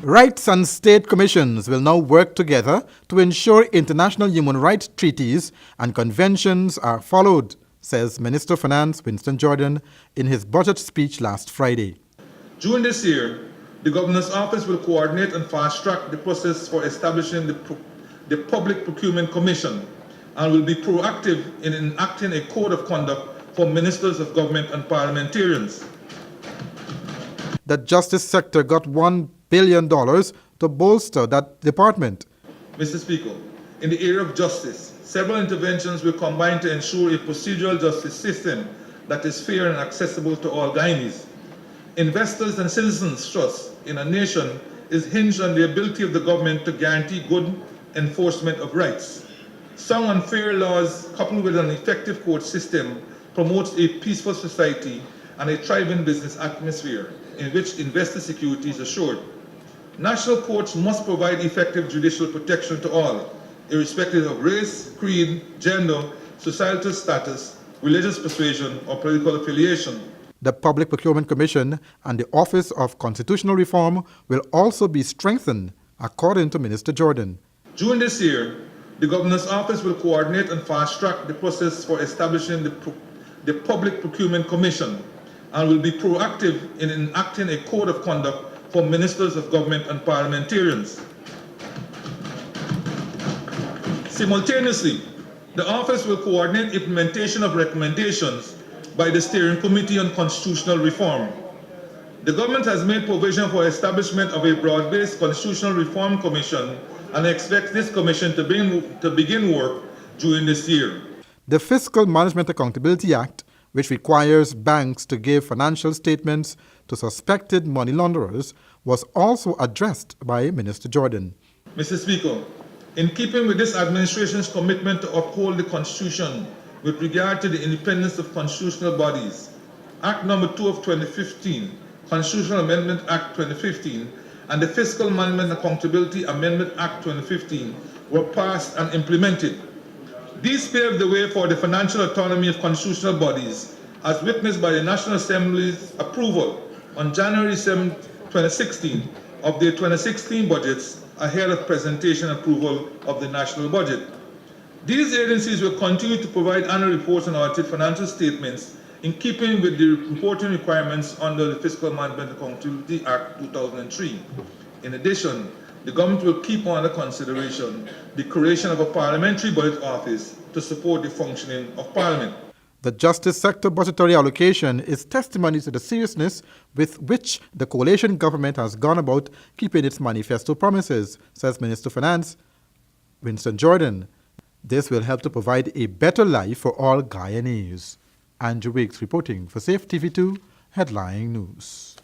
Rights and state commissions will now work together to ensure international human rights treaties and conventions are followed, says Minister of Finance Winston Jordan in his budget speech last Friday. During this year, the Governor's Office will coordinate and fast-track the process for establishing the Public Procurement Commission and will be proactive in enacting a code of conduct for ministers of government and parliamentarians. The justice sector got $1 billion to bolster that department. Mr. Speaker, in the area of justice, several interventions will combine to ensure a procedural justice system that is fair and accessible to all Guyanese. Investors' and citizens' trust in a nation is hinged on the ability of the government to guarantee good enforcement of rights. Sound and fair laws, coupled with an effective court system, promotes a peaceful society and a thriving business atmosphere in which investor security is assured. National courts must provide effective judicial protection to all, irrespective of race, creed, gender, societal status, religious persuasion, or political affiliation. The Public Procurement Commission and the Office of Constitutional Reform will also be strengthened, according to Minister Jordan. During this year, the Governor's Office will coordinate and fast-track the process for establishing the Public Procurement Commission and will be proactive in enacting a code of conduct for ministers of government and parliamentarians. Simultaneously, the office will coordinate implementation of recommendations by the Steering Committee on Constitutional Reform. The government has made provision for establishment of a broad-based Constitutional Reform Commission and expects this commission to begin work during this year. The Fiscal Management Accountability Act, which requires banks to give financial statements to suspected money launderers, was also addressed by Minister Jordan. Mr. Speaker, in keeping with this administration's commitment to uphold the Constitution with regard to the independence of constitutional bodies, Act No. 2 of 2015, Constitutional Amendment Act 2015, and the Fiscal Management Accountability Amendment Act 2015 were passed and implemented. These paved the way for the financial autonomy of constitutional bodies, as witnessed by the National Assembly's approval on January 7, 2016, of their 2016 budgets ahead of presentation and approval of the national budget. These agencies will continue to provide annual reports and audited financial statements in keeping with the reporting requirements under the Fiscal Management Accountability Act 2003. In addition, the government will keep under consideration the creation of a parliamentary budget office to support the functioning of Parliament. The justice sector budgetary allocation is testimony to the seriousness with which the coalition government has gone about keeping its manifesto promises, says Minister of Finance Winston Jordan. This will help to provide a better life for all Guyanese. Andrew Wiggs reporting for Safe TV2 Headline News.